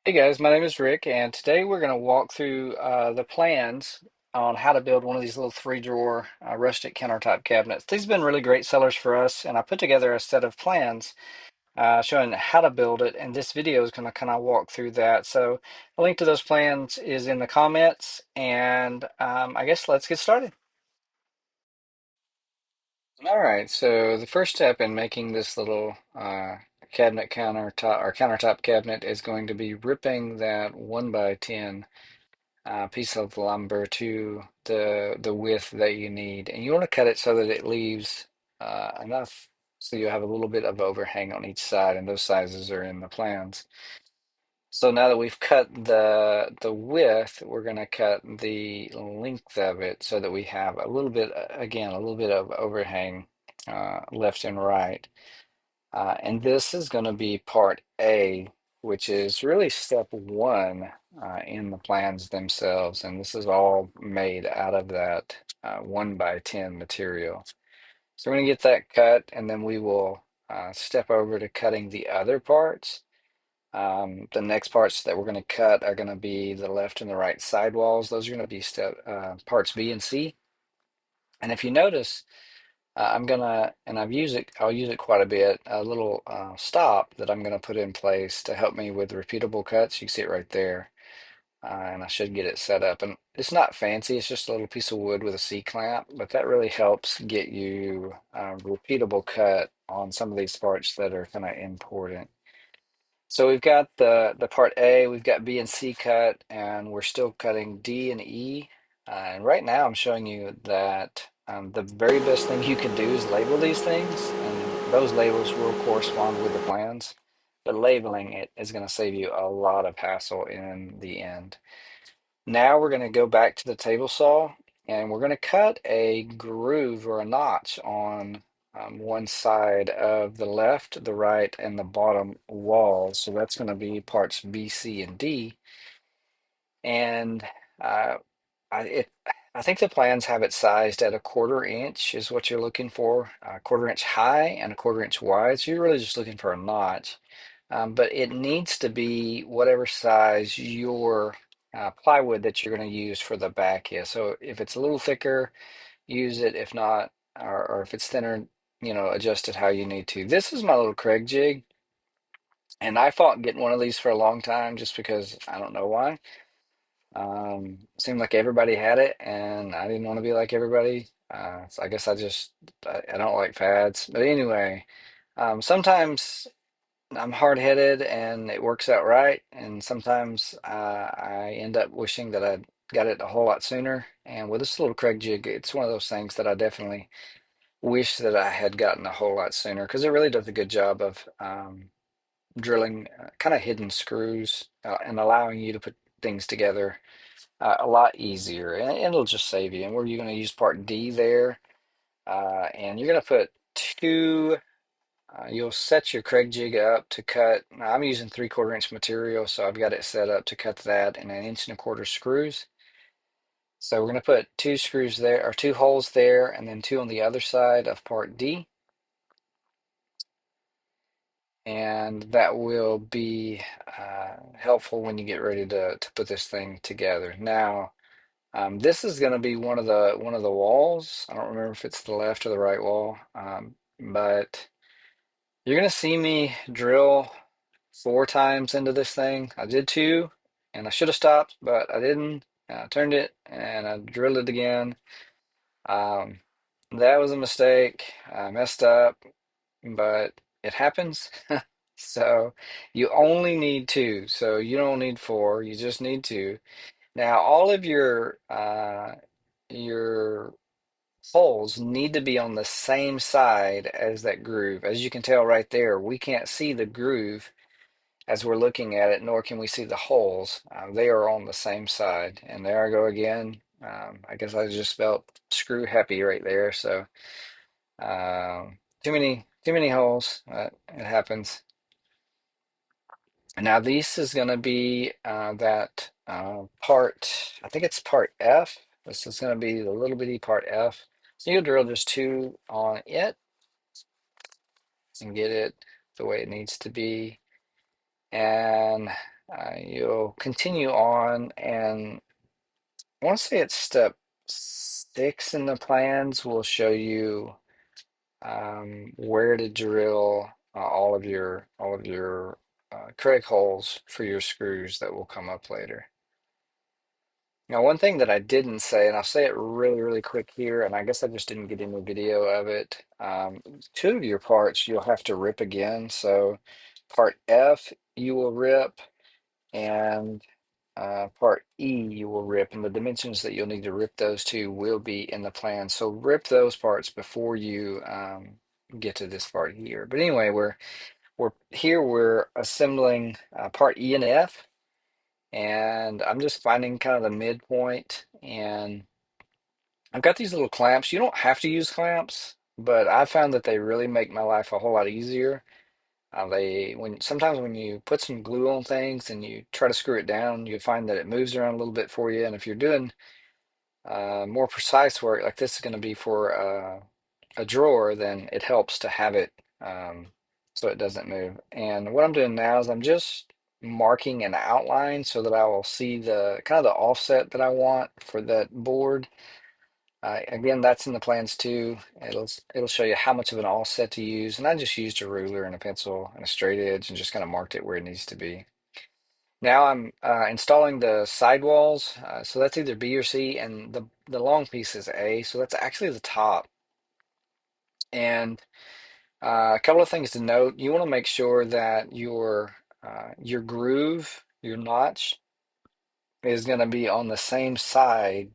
Hey guys, my name is Rick, and today we're going to walk through the plans on how to build one of these little three-drawer rustic countertop cabinets. These have been really great sellers for us, and I put together a set of plans showing how to build it, and this video is going to kind of walk through that. So a link to those plans is in the comments, and I guess let's get started. All right, so the first step in making this little cabinet countertop or countertop cabinet is going to be ripping that 1 by 10 piece of lumber to the width that you need, and you want to cut it so that it leaves enough so you have a little bit of overhang on each side, and those sizes are in the plans. So now that we've cut the width, we're going to cut the length of it so that we have a little bit, again, a little bit of overhang left and right. And this is going to be part A, which is really step one in the plans themselves. And this is all made out of that 1 by 10 material. So we're going to get that cut, and then we will step over to cutting the other parts. The next parts that we're going to cut are going to be the left and the right sidewalls. Those are going to be parts B and C. And if you notice, I'm gonna, and I'll use it quite a bit, a little stop that I'm gonna put in place to help me with repeatable cuts. You can see it right there, and I should get it set up. And it's not fancy, it's just a little piece of wood with a C-clamp, but that really helps get you a repeatable cut on some of these parts that are kind of important. So we've got the part A, we've got B and C cut, and we're still cutting D and E. And right now I'm showing you that the very best thing you can do is label these things, and those labels will correspond with the plans. But labeling it is going to save you a lot of hassle in the end. Now we're going to go back to the table saw, and we're going to cut a groove or a notch on one side of the left, the right, and the bottom wall. So that's going to be parts B, C, and D. And uh, I, it, I think the plans have it sized at 1/4 inch is what you're looking for, 1/4 inch high and 1/4 inch wide. So you're really just looking for a notch. But it needs to be whatever size your plywood that you're going to use for the back is. So if it's a little thicker, use it. If not, or if it's thinner, adjust it how you need to. This is my little Kreg jig, and I fought getting one of these for a long time just because I don't know why. Seemed like everybody had it, and I didn't want to be like everybody. So I guess I don't like fads. But anyway, sometimes I'm hard-headed and it works out right, and sometimes I end up wishing that I'd got it a whole lot sooner. And with this little Kreg jig, it's one of those things that I definitely wish that I had gotten a whole lot sooner because it really does a good job of drilling kind of hidden screws and allowing you to put things together a lot easier, and it'll just save you. And where you're going to use part D there, and you're going to put two. You'll set your Kreg jig up to cut. Now I'm using 3/4 inch material, so I've got it set up to cut that in 1 1/4 inch screws. So we're going to put two screws there, or two holes there, and then two on the other side of part D. And that will be helpful when you get ready to put this thing together. Now, this is going to be one of the walls. I don't remember if it's the left or the right wall, but you're going to see me drill 4 times into this thing. I did two, and I should have stopped, but I didn't. I turned it and I drilled it again. Um, that was a mistake. I messed up, but it happens. So you only need two. So you don't need four. You just need two. Now all of your holes need to be on the same side as that groove. As you can tell right there, we can't see the groove as we're looking at it, nor can we see the holes. They are on the same side. And there I go again. I guess I just spelled screw happy right there. So too many holes. It happens. And now this is going to be that part. I think it's part F. This is going to be the little bitty part F. So you'll drill just two on it and get it the way it needs to be. And you'll continue on, and I want to say it's step 6 in the plans will show you where to drill all of your Kreg holes for your screws that will come up later. Now, one thing that I didn't say, and I'll say it really, really quick here, and I guess I just didn't get any video of it. Two of your parts you'll have to rip again. So part F you will rip, and part E you will rip, and the dimensions that you'll need to rip those two will be in the plan. So rip those parts before you get to this part here. But anyway, we're assembling part E and F, and I'm just finding kind of the midpoint. And I've got these little clamps. You don't have to use clamps, but I found that they really make my life a whole lot easier. Sometimes when you put some glue on things and you try to screw it down, you find that it moves around a little bit for you. And if you're doing more precise work, like this is going to be for a drawer, then it helps to have it um, so it doesn't move. And what I'm doing now is I'm just marking an outline so that I will see the kind of the offset that I want for that board. Again, that's in the plans too. It'll show you how much of an offset to use, and I just used a ruler and a pencil and a straight edge and just kind of marked it where it needs to be. Now I'm installing the sidewalls, so that's either B or C, and the long piece is A, so that's actually the top. And a couple of things to note: you want to make sure that your groove, your notch, is going to be on the same side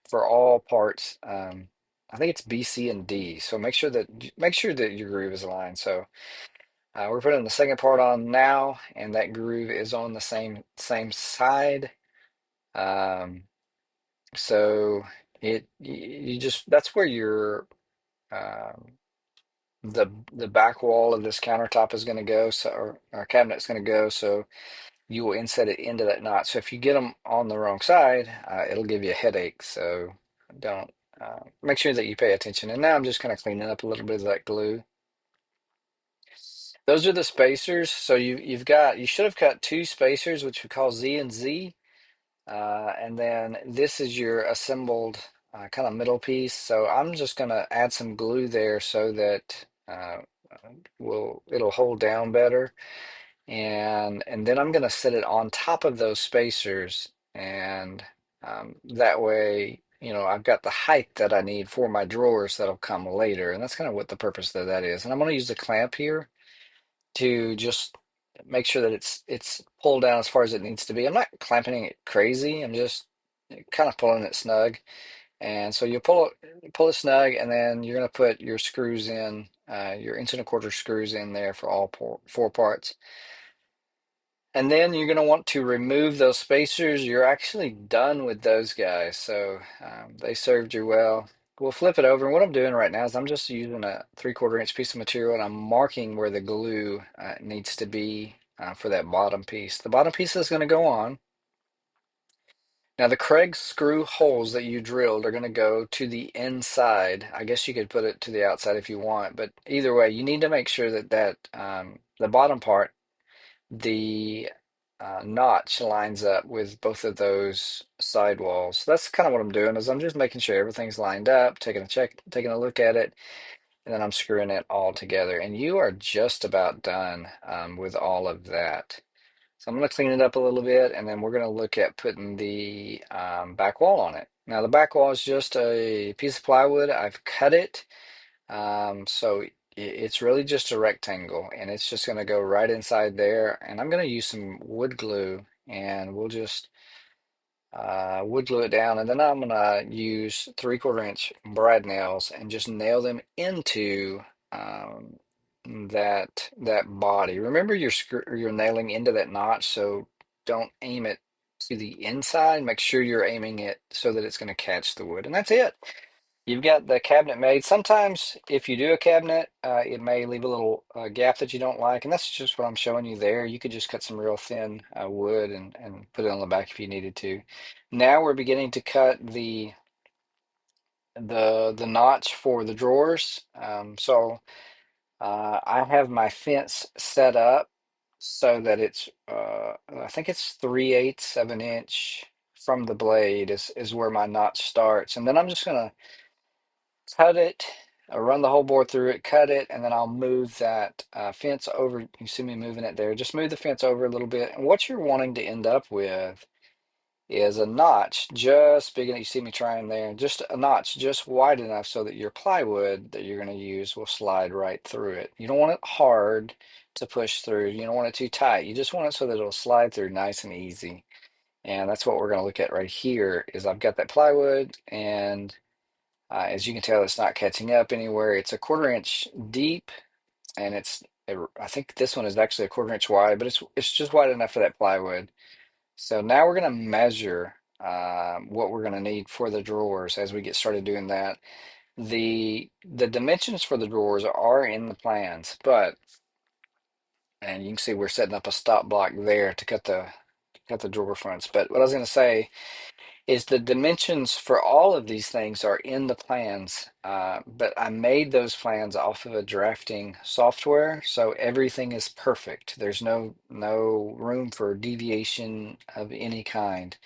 for all parts. I think it's B, C, and D. So make sure that your groove is aligned. So we're putting the second part on now, and that groove is on the same side. Um, so you just that's where your um, the back wall of this countertop is going to go, so or our cabinet's going to go. So you will inset it into that knot. So if you get them on the wrong side, it'll give you a headache. So don't make sure that you pay attention. And now I'm just kind of cleaning up a little bit of that glue. Those are the spacers. So you should have cut two spacers, which we call Z and Z. And then this is your assembled kind of middle piece. So I'm just gonna add some glue there so that it'll hold down better. And then I'm gonna set it on top of those spacers, and that way, I've got the height that I need for my drawers that'll come later, and that's kind of what the purpose of that is. And I'm gonna use the clamp here to just make sure that it's pulled down as far as it needs to be. I'm not clamping it crazy. I'm just kind of pulling it snug. And so you pull it snug, and then you're gonna put your screws in, your inch and a quarter screws in there for all four parts. And then you're going to want to remove those spacers. You're actually done with those guys, so they served you well. We'll flip it over, and what I'm doing right now is I'm just using a 3/4 inch piece of material, and I'm marking where the glue needs to be for that bottom piece. The bottom piece is going to go on. Now the Kreg screw holes that you drilled are going to go to the inside. I guess you could put it to the outside if you want, but either way, you need to make sure that the bottom part, the notch lines up with both of those side walls. So that's kind of what I'm doing is I'm just making sure everything's lined up, taking a look at it, and then I'm screwing it all together. And you are just about done with all of that. So I'm going to clean it up a little bit, and then we're going to look at putting the back wall on it. Now the back wall is just a piece of plywood. I've cut it. So it's really just a rectangle, and it's just going to go right inside there. And I'm going to use some wood glue, and we'll just wood glue it down. And then I'm going to use 3/4 inch brad nails and just nail them into um, that body. Remember, you're nailing into that notch, so don't aim it to the inside. Make sure you're aiming it so that it's going to catch the wood, and that's it. You've got the cabinet made. Sometimes if you do a cabinet, it may leave a little gap that you don't like, and that's just what I'm showing you there. You could just cut some real thin wood and put it on the back if you needed to. Now we're beginning to cut the notch for the drawers. So I have my fence set up so that it's I think it's 3/8 of an inch from the blade is where my notch starts. And then I'm just gonna cut it, run the whole bore through it, cut it, and then I'll move that fence over. You see me moving it there. Just move the fence over a little bit. And what you're wanting to end up with is a notch just big enough. You see me trying there, just a notch just wide enough so that your plywood that you're going to use will slide right through it. You don't want it hard to push through. You don't want it too tight. You just want it so that it'll slide through nice and easy. And that's what we're going to look at right here is I've got that plywood, and as you can tell, it's not catching up anywhere. It's a 1/4 inch deep, and I think this one is actually a 1/4 inch wide, but it's just wide enough for that plywood. So now we're going to measure what we're going to need for the drawers as we get started doing that. The dimensions for the drawers are in the plans, and you can see we're setting up a stop block there to cut the drawer fronts. But what I was going to say is the dimensions for all of these things are in the plans, but I made those plans off of a drafting software, so everything is perfect. There's no room for deviation of any kind.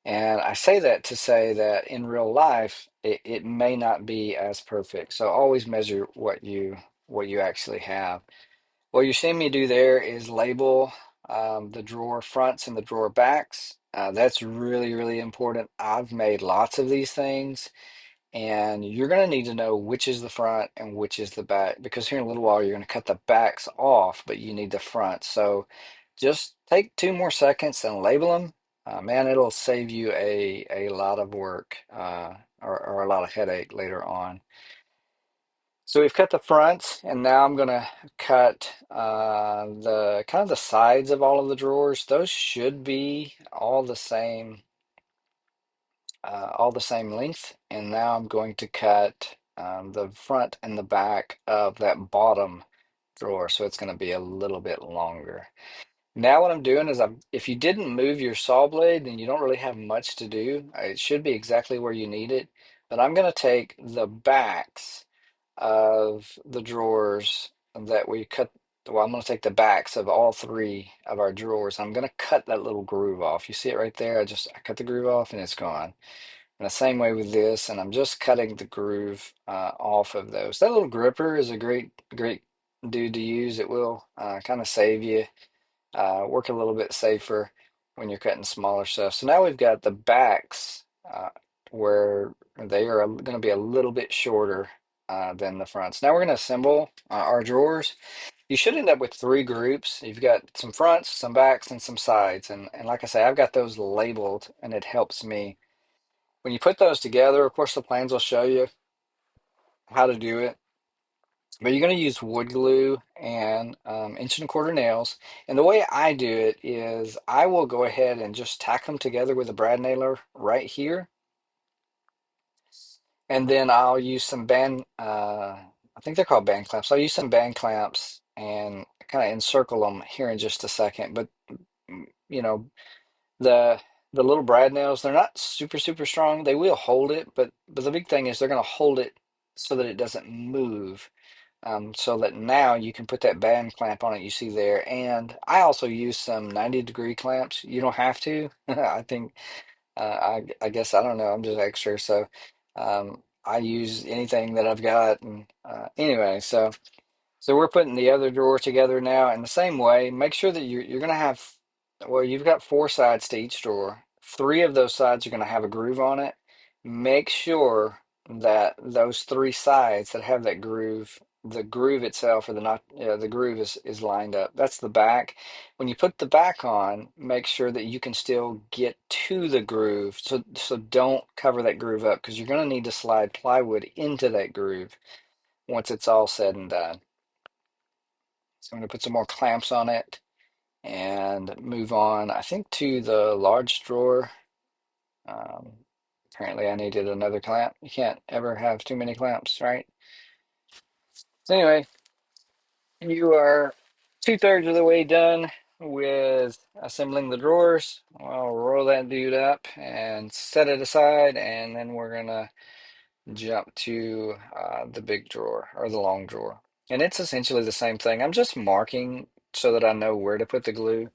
And I say that to say that in real life, it may not be as perfect. So always measure what you actually have. What you're seeing me do there is label the drawer fronts and the drawer backs. That's really, really important. I've made lots of these things, and you're going to need to know which is the front and which is the back, because here in a little while you're going to cut the backs off, but you need the front. So just take 2 more seconds and label them. Man, it'll save you a lot of work or a lot of headache later on. So we've cut the front, and now I'm gonna cut the kind of the sides of all of the drawers. Those should be all the same length. And now I'm going to cut the front and the back of that bottom drawer, so it's going to be a little bit longer. Now what I'm doing is if you didn't move your saw blade, then you don't really have much to do. It should be exactly where you need it. But I'm going to take the backs of the drawers that we cut. Well, I'm going to take the backs of all three of our drawers. I'm going to cut that little groove off. You see it right there? I cut the groove off and it's gone. And the same way with this, and I'm just cutting the groove off of those. That little gripper is a great dude to use. It will kind of save you, work a little bit safer when you're cutting smaller stuff. So now we've got the backs where they are going to be a little bit shorter than the fronts. Now we're going to assemble our drawers. You should end up with three groups. You've got some fronts, some backs, and some sides. And like I say, I've got those labeled, and it helps me. When you put those together, of course, the plans will show you how to do it. But you're going to use wood glue and 1 1/4 inch nails. And the way I do it is I will go ahead and just tack them together with a brad nailer right here. And then I'll use some I think they're called band clamps. I'll use some band clamps and kind of encircle them here in just a second. But, you know, the the little brad nails, they're not super strong. They will hold it, but the big thing is they're going to hold it so that it doesn't move. So that now you can put that band clamp on it you see there. And I also use some 90-degree clamps. You don't have to. I think I guess I don't know. I'm just extra, so I use anything that I've got. And anyway, so we're putting the other drawer together now in the same way. Make sure that you're going to have, well, you've got four sides to each drawer. Three of those sides are going to have a groove on it. Make sure that those three sides that have that groove, the groove itself or the not, the groove is lined up. That's the back. When you put the back on, make sure that you can still get to the groove. So don't cover that groove up, because you're going to need to slide plywood into that groove once it's all said and done. So I'm going to put some more clamps on it and move on, I think, to the large drawer. Um, Apparently I needed another clamp. You can't ever have too many clamps, right? So anyway, you are 2/3 of the way done with assembling the drawers. I'll roll that dude up and set it aside, and then we're gonna jump to the big drawer or the long drawer. And it's essentially the same thing. I'm just marking so that I know where to put the glue.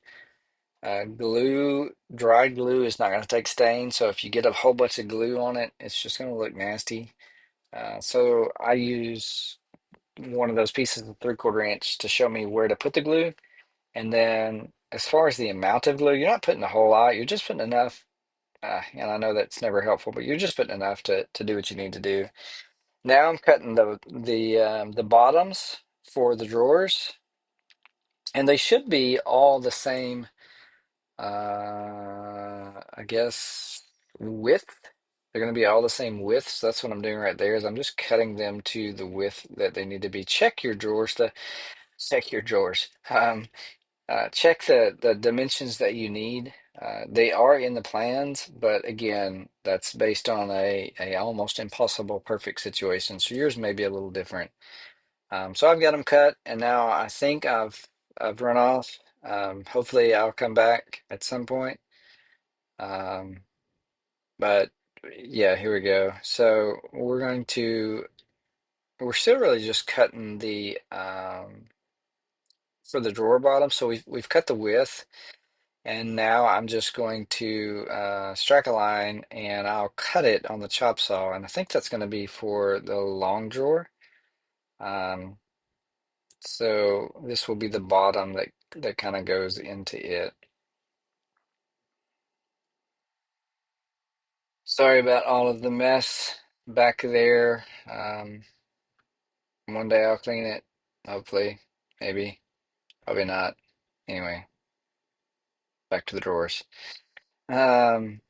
Dry glue is not going to take stain, so if you get a whole bunch of glue on it, it's just going to look nasty. So I use one of those pieces of 3/4 inch to show me where to put the glue. And then as far as the amount of glue, you're not putting a whole lot, you're just putting enough. And I know that's never helpful, but you're just putting enough to do what you need to do. Now I'm cutting the bottoms for the drawers, and they should be all the same, I guess, width. They're going to be all the same width. So that's what I'm doing right there is I'm just cutting them to the width that they need to be. Check your drawers. Check the dimensions that you need. They are in the plans, but again, that's based on a almost impossible perfect situation. So yours may be a little different. So I've got them cut, and now I think I've run off. Hopefully, I'll come back at some point. Um, but yeah, here we go. So we're still really just cutting the for the drawer bottom. So we've cut the width. And now I'm just going to strike a line and I'll cut it on the chop saw. And I think that's going to be for the long drawer. Um, so this will be the bottom that kind of goes into it. Sorry about all of the mess back there. One day I'll clean it, hopefully, maybe, probably not. Anyway, back to the drawers. Um,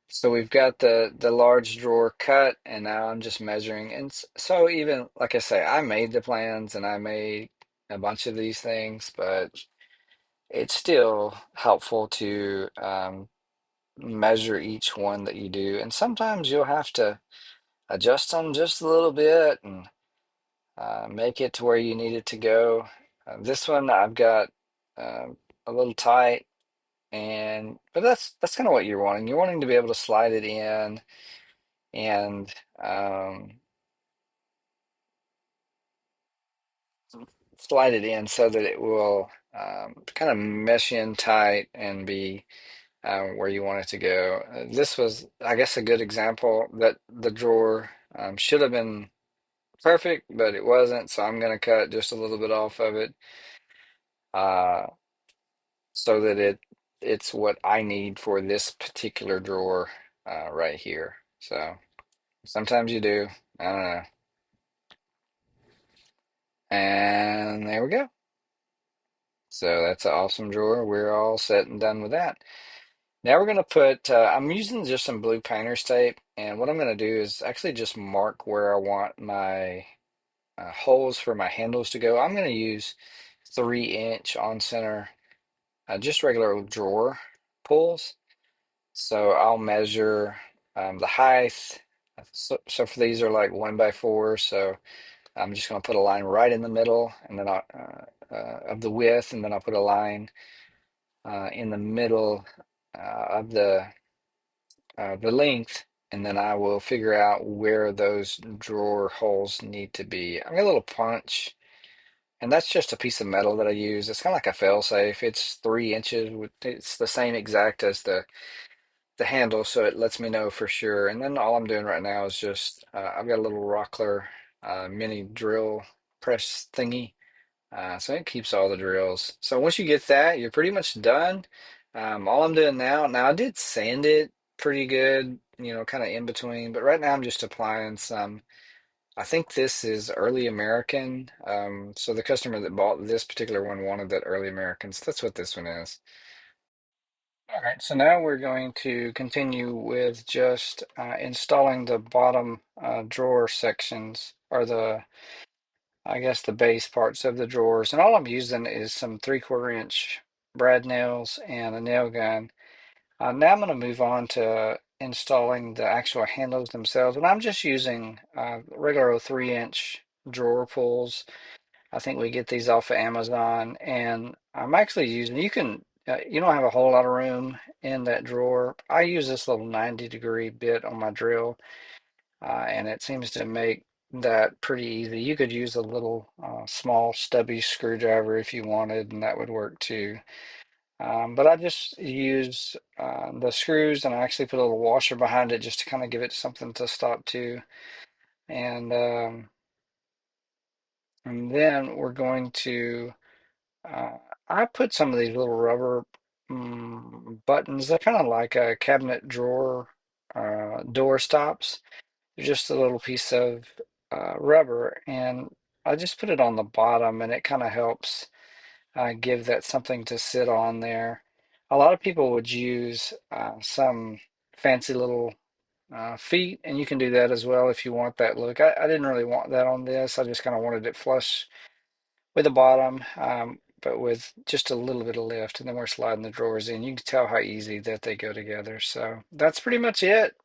So we've got the large drawer cut, and now I'm just measuring. And so even like I say, I made the plans and I made a bunch of these things, but it's still helpful to measure each one that you do. And sometimes you'll have to adjust them just a little bit and make it to where you need it to go. This one I've got uh, a little tight, and but that's kind of what you're wanting. You're wanting to be able to slide it in and slide it in so that it will kind of mesh in tight and be where you want it to go. This was, I guess, a good example that the drawer should have been perfect, but it wasn't. So I'm going to cut just a little bit off of it uh, so that it's what I need for this particular drawer right here. So sometimes you do. I don't know. And there we go. So that's an awesome drawer. We're all set and done with that. Now we're going to put, I'm using just some blue painter's tape, and what I'm going to do is actually just mark where I want my holes for my handles to go. I'm going to use 3-inch on center, just regular old drawer pulls. So I'll measure the height. So for these are like 1x4, so I'm just going to put a line right in the middle, and then of the width, and then I'll put a line in the middle of the length, and then I will figure out where those drawer holes need to be. I got a little punch, and that's just a piece of metal that I use. It's kind of like a fail safe. It's 3 inches. It's the same exact as the handle, so it lets me know for sure. And then all I'm doing right now is just I've got a little Rockler mini drill press thingy. So it keeps all the drills. So once you get that, you're pretty much done. All I'm doing now I did sand it pretty good, kind of in between, but right now I'm just applying some. I think this is early American. So the customer that bought this particular one wanted that early American. So that's what this one is. All right, so now we're going to continue with just installing the bottom drawer sections, or I guess the base parts of the drawers. And all I'm using is some 3/4 inch brad nails and a nail gun. Now I'm going to move on to installing the actual handles themselves. And I'm just using regular 3-inch drawer pulls. I think we get these off of Amazon. And I'm actually using, you don't have a whole lot of room in that drawer. I use this little 90-degree bit on my drill. And it seems to make that pretty easy. You could use a little small stubby screwdriver if you wanted, and that would work too. But I just use the screws, and I actually put a little washer behind it just to kind of give it something to stop to. And and then we're going to I put some of these little rubber buttons. They're kind of like a cabinet drawer door stops. They're just a little piece of rubber, and I just put it on the bottom, and it kind of helps give that something to sit on there. A lot of people would use some fancy little feet, and you can do that as well if you want that look. I didn't really want that on this. I just kind of wanted it flush with the bottom, but with just a little bit of lift, and then we're sliding the drawers in. You can tell how easy that they go together. So that's pretty much it.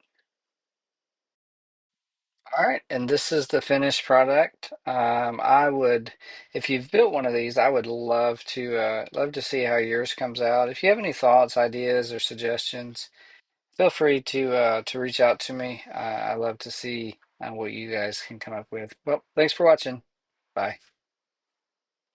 All right, and this is the finished product. I would, if you've built one of these, I would love to see how yours comes out. If you have any thoughts, ideas, or suggestions, feel free to reach out to me. I love to see what you guys can come up with. Well, thanks for watching. Bye.